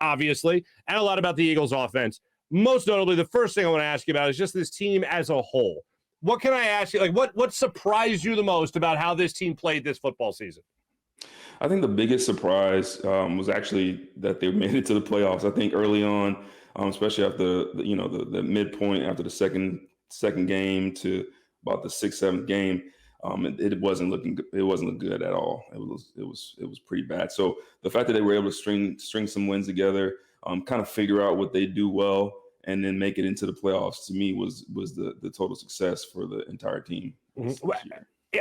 obviously, and a lot about the Eagles offense. Most notably, the first thing I want to ask you about is just this team as a whole. What can I ask you? Like, what surprised you the most about how this team played this football season? I think the biggest surprise was actually that they made it to the playoffs. I think early on, especially after the midpoint after the second game to about the sixth, seventh game, it wasn't looking good at all. It was pretty bad. So the fact that they were able to string some wins together, kind of figure out what they do well, and then make it into the playoffs, to me was the total success for the entire team. Mm-hmm.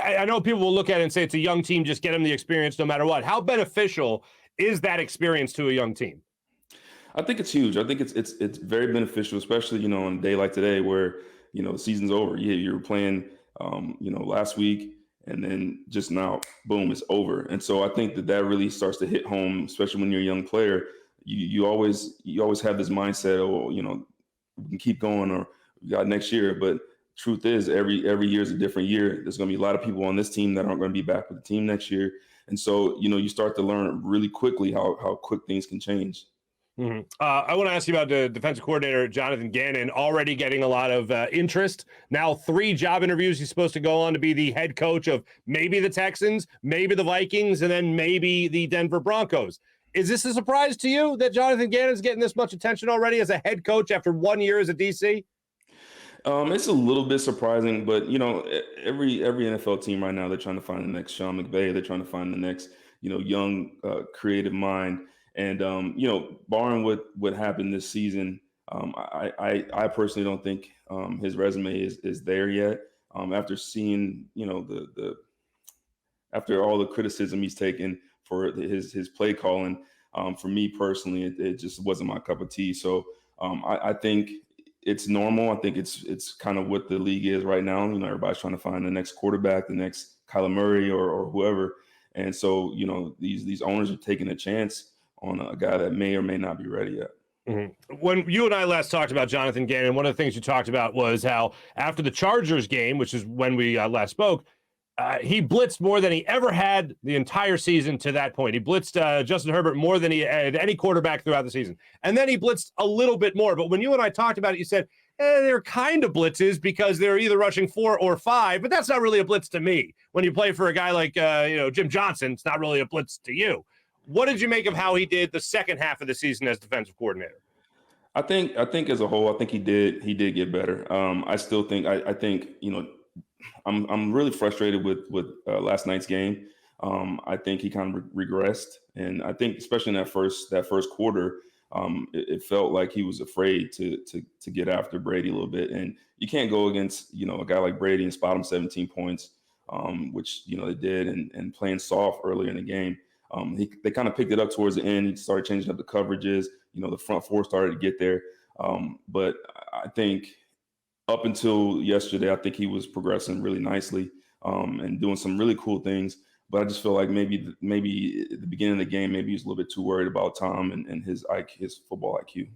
I know people will look at it and say it's a young team, just get them the experience no matter what. How beneficial is that experience to a young team? I think it's huge. I think it's very beneficial, especially on a day like today where the season's over. You were playing last week, and then just now, boom, it's over. And so I think that really starts to hit home, especially when you're a young player. You always have this mindset, we can keep going, or we got next year. But truth is, every year is a different year. There's going to be a lot of people on this team that aren't going to be back with the team next year. And so, you start to learn really quickly how quick things can change. Mm-hmm. I want to ask you about the defensive coordinator, Jonathan Gannon, already getting a lot of interest. Now 3 job interviews. He's supposed to go on to be the head coach of maybe the Texans, maybe the Vikings, and then maybe the Denver Broncos. Is this a surprise to you that Jonathan Gannon's getting this much attention already as a head coach after 1 year as a DC? It's a little bit surprising, but every NFL team right now, they're trying to find the next Sean McVay. They're trying to find the next young creative mind. And barring what happened this season, I personally don't think his resume is there yet. After seeing after all the criticism he's taken for his play calling, for me personally, it just wasn't my cup of tea. So I think it's normal. I think it's kind of what the league is right now. Everybody's trying to find the next quarterback, the next Kyler Murray or whoever. And so, these owners are taking a chance on a guy that may or may not be ready yet. Mm-hmm. When you and I last talked about Jonathan Gannon, one of the things you talked about was how after the Chargers game, which is when we last spoke, he blitzed more than he ever had the entire season to that point. He blitzed Justin Herbert more than he had any quarterback throughout the season. And then he blitzed a little bit more. But when you and I talked about it, you said, they're kind of blitzes because they're either rushing 4 or 5, but that's not really a blitz to me. When you play for a guy like Jim Johnson, it's not really a blitz to you. What did you make of how he did the second half of the season as defensive coordinator? I think as a whole, I think he did get better. I still think I think I'm really frustrated with last night's game. I think he kind of regressed, and I think especially in that first quarter, it felt like he was afraid to get after Brady a little bit. And you can't go against a guy like Brady and spot him 17 points, which they did, and playing soft earlier in the game. They kind of picked it up towards the end. He started changing up the coverages. The front four started to get there. But I think up until yesterday, I think he was progressing really nicely and doing some really cool things. But I just feel like maybe at the beginning of the game, maybe he was a little bit too worried about Tom and his football IQ.